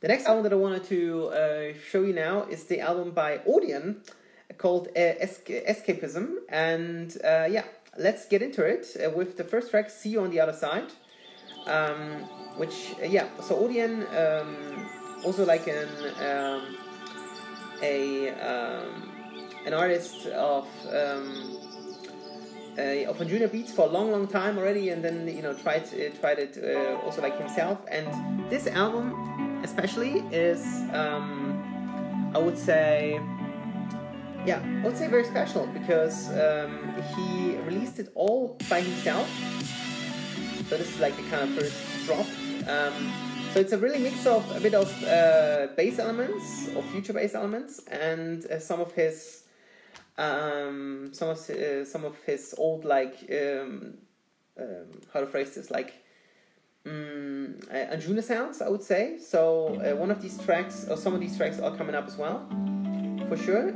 The next album that I wanted to show you now is the album by Audien called Escapism. And yeah, let's get into it with the first track, See You on the Other Side. Which, yeah, so Audien, also like an artist of Anjunabeats for a long time already, and then tried it also like himself. And this album especially is I would say very special because he released it all by himself. So this is like the kind of first drop. So it's a really mix of a bit of bass elements or future bass elements and some of his old like how to phrase this, like Anjuna sounds, I would say. So one of these tracks, or some of these tracks, are coming up as well, for sure.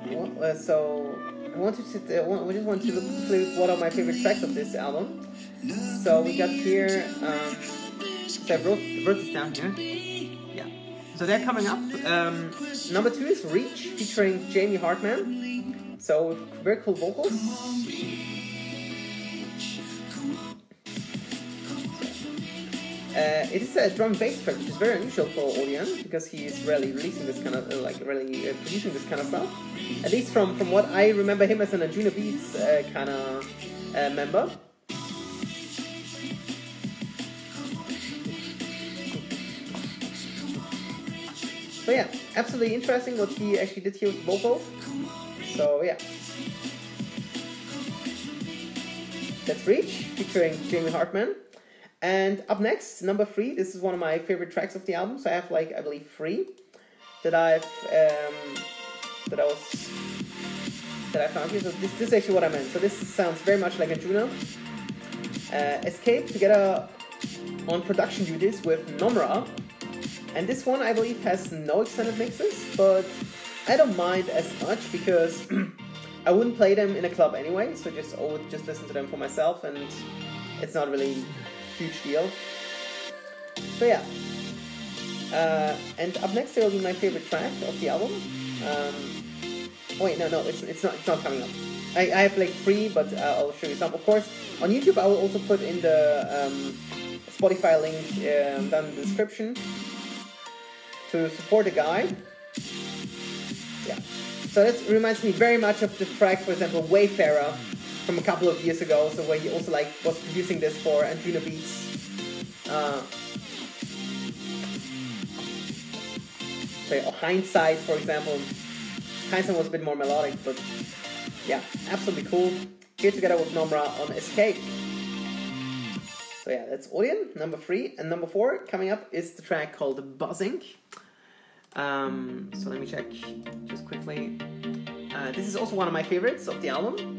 We just want to look quickly what are my favorite tracks of this album. So we got here. So I wrote this down here. Yeah. So they're coming up. Number 2 is Reach featuring Jamie Hartman. So very cool vocals. It is a drum and bass track, which is very unusual for Audien because he is rarely releasing this kind of producing this kind of stuff. At least from what I remember him as an Anjunabeats kind of member. So yeah, absolutely interesting what he actually did here with the vocal. So yeah, that's Reach featuring Jamie Hartman. And up next, number 3. This is one of my favorite tracks of the album. So I have like, I believe, 3 that I found here. So this is actually what I meant. So this sounds very much like Anjuna. Escape together on production duties with Nomra. And this one, I believe, has no extended mixes, but I don't mind as much because I wouldn't play them in a club anyway. So I would just listen to them for myself, and it's not really huge deal. So yeah, and up next there will be my favorite track of the album. Wait, no, it's not coming up. I have like 3, but I'll show you some. Of course, on YouTube I will also put in the Spotify link down in the description to support the guy. Yeah, so that reminds me very much of the track, for example, Wayfarer, from a couple of years ago, so where he also like was producing this for Anjunabeats. So Hindsight, for example. Hindsight was a bit more melodic, but yeah, absolutely cool. Here together with Nomra on Escape. So yeah, that's Audien, number 3. And number 4 coming up is the track called Buzzing. So let me check just quickly. This is also one of my favorites of the album.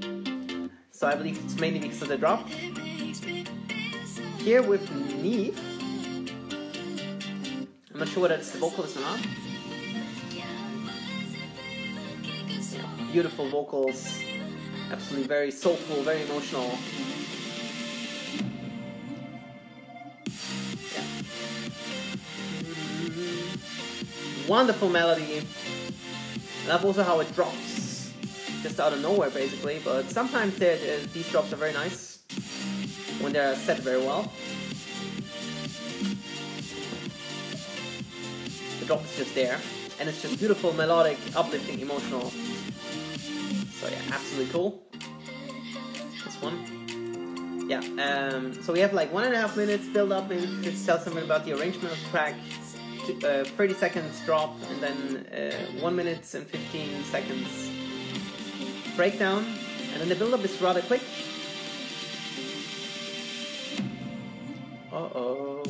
So I believe it's mainly because of the drop. Here with Nevve. I'm not sure whether it's the vocalist or not. Beautiful vocals. Absolutely very soulful, very emotional. Yeah. Wonderful melody. I love also how it drops. Just out of nowhere, basically, but sometimes these drops are very nice when they're set very well. The drop is just there, and it's just beautiful, melodic, uplifting, emotional. So yeah, absolutely cool. This one. Yeah, so we have like 1.5 minutes build up, maybe just tell something about the arrangement of the track. 30 seconds drop, and then 1 minute and 15 seconds breakdown, and then the build-up is rather quick. Uh-oh.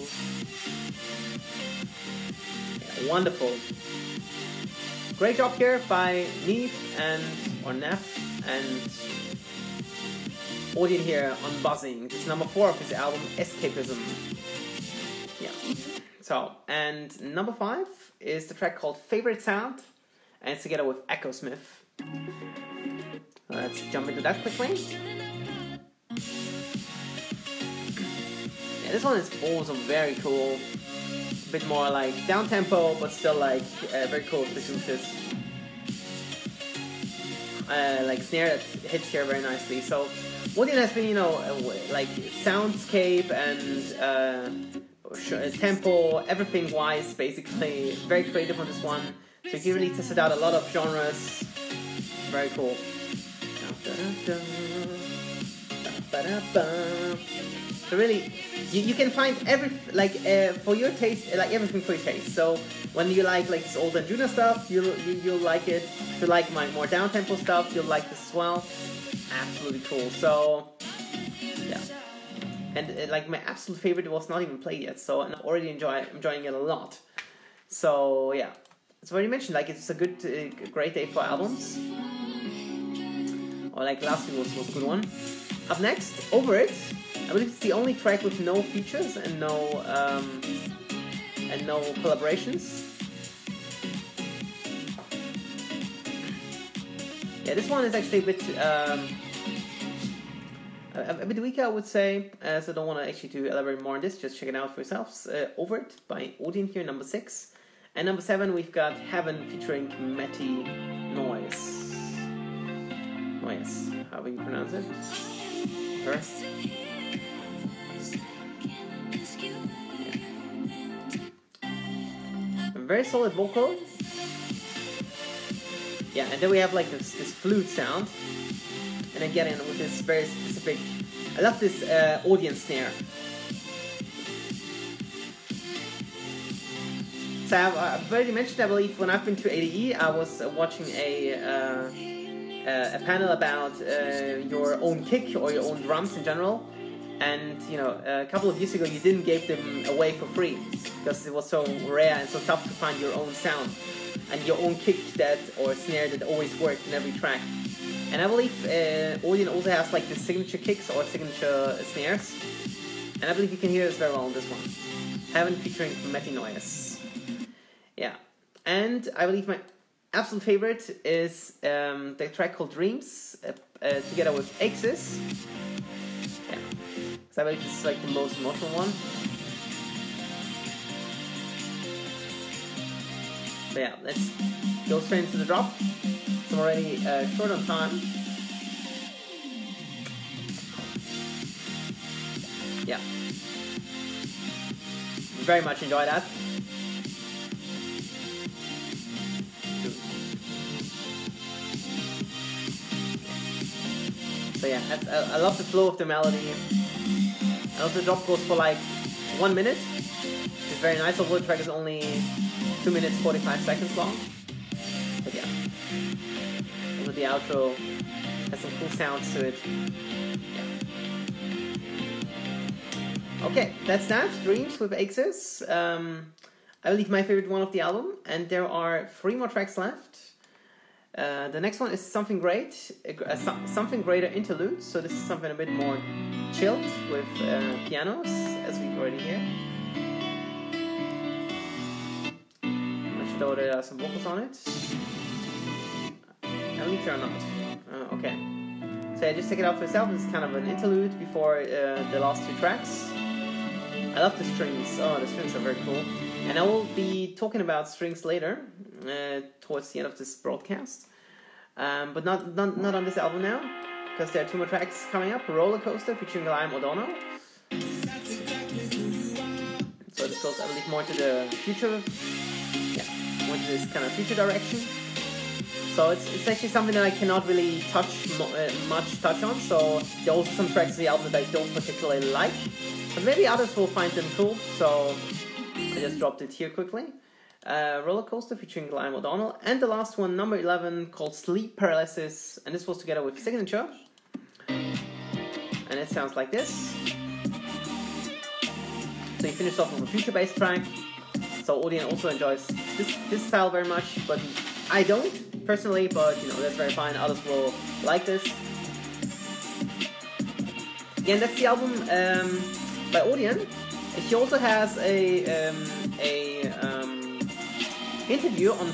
Yeah, wonderful. Great job here by Nevve and Audien here on Buzzing. This is number 4 of his album, Escapism. Yeah. So, and number 5 is the track called Favorite Sound, and it's together with Echosmith. Let's jump into that quickly. Yeah, this one is also very cool. A bit more like down tempo, but still like very cool, especially with this like snare that hits here very nicely. So Audien has been, you know, like soundscape and tempo, everything wise, basically very creative on this one. So he really tested out a lot of genres. Very cool. So really, you can find for your taste, like everything for your taste. So when you like this old Anjunabeats stuff, you'll like it. If you like my more down tempo stuff, you'll like this as well. Absolutely cool. So yeah, and like my absolute favorite was not even played yet, so I'm already enjoying it a lot. So yeah, as already mentioned, like it's a great day for albums. Or like last week was a good one. Up next, Over It. I believe it's the only track with no features and no collaborations. Yeah, this one is actually a bit weaker, I would say, so I don't want to actually elaborate more on this. Just check it out for yourselves. Over It by Audien here, number 6. And number 7, we've got Heaven featuring Maty Noyes. Noyes, however you pronounce it. Her. A very solid vocal. Yeah, and then we have like this flute sound. And again, with this very specific, I love this Audien snare. So I've already mentioned, I believe, when I've been to ADE, I was watching a panel about your own kick or your own drums in general. And you know, a couple of years ago, you didn't give them away for free because it was so rare and so tough to find your own sound and your own kick or snare that always worked in every track. And I believe Audien also has like the signature kicks or signature snares. And I believe you can hear this very well on this one. Heaven featuring Maty Noyes. Yeah. And I believe my absolute favorite is the track called Dreams, together with Echosmith. Yeah. So I believe this is like the most emotional one. So yeah, let's go straight into the drop. I'm already short on time. Yeah. Very much enjoy that. So yeah, I love the flow of the melody. I love the drop goes for like 1 minute. It's very nice, although the track is only 2 minutes 45 seconds long. But yeah. Also the outro has some cool sounds to it. Yeah. Okay, that's that. Dreams with Echosmith. I believe my favorite one of the album, and there are 3 more tracks left. The next one is Something Great, Something Greater Interlude. So this is something a bit more chilled with pianos, as we already hear. Though there are some vocals on it. I believe there are not. Okay. So yeah, just check it out for yourself. This is kind of an interlude before the last 2 tracks. I love the strings. Oh, the strings are very cool. And I will be talking about strings later, towards the end of this broadcast. But not on this album now, because there are 2 more tracks coming up. Roller Coaster featuring O'Donnell. So this goes, I believe, more to the future. Yeah, more to this kind of future direction. So it's actually something that I cannot really much touch on. So there are also some tracks in the album that I don't particularly like, but maybe others will find them cool. So I just dropped it here quickly. Roller Coaster featuring O'Donnell, and the last one, number 11, called Sleep Paralysis, and this was together with Signature, and it sounds like this. So you finish off with a future-based track. So Audien also enjoys this style very much, but I don't personally. But you know, that's very fine. Others will like this. Yeah, and that's the album by Audien. He also has a interview on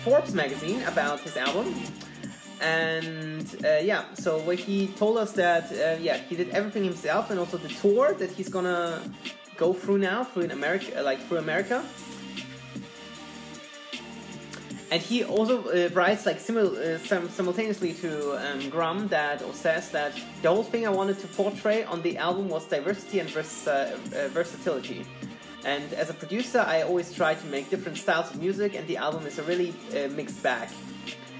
Forbes magazine about his album, And yeah, so where he told us that yeah, he did everything himself, and also the tour that he's gonna go through now through America, through America. And he also writes like simultaneously to Grum that, or says that the whole thing I wanted to portray on the album was diversity and versatility. And as a producer, I always try to make different styles of music, and the album is a really mixed bag.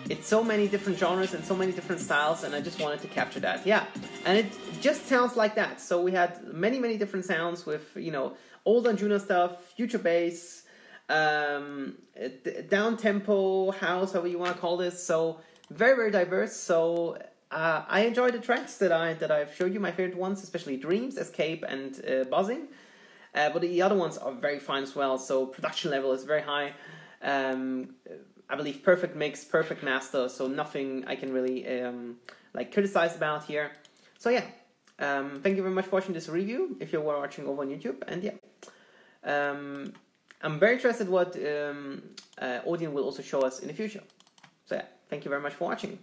It's so many different genres and so many different styles, and I just wanted to capture that. Yeah, and it just sounds like that. So we had many different sounds with, you know, old Anjuna stuff, future bass, down tempo, house, however you want to call this. So very diverse. So I enjoy the tracks that I've showed you. My favorite ones, especially Dreams, Escape, and Buzzing. But the other ones are very fine as well. So production level is very high. I believe perfect mix, perfect master. So nothing I can really like criticize about here. So yeah, thank you very much for watching this review. If you're watching over on YouTube, and yeah, I'm very interested what Audien will also show us in the future. So yeah, thank you very much for watching.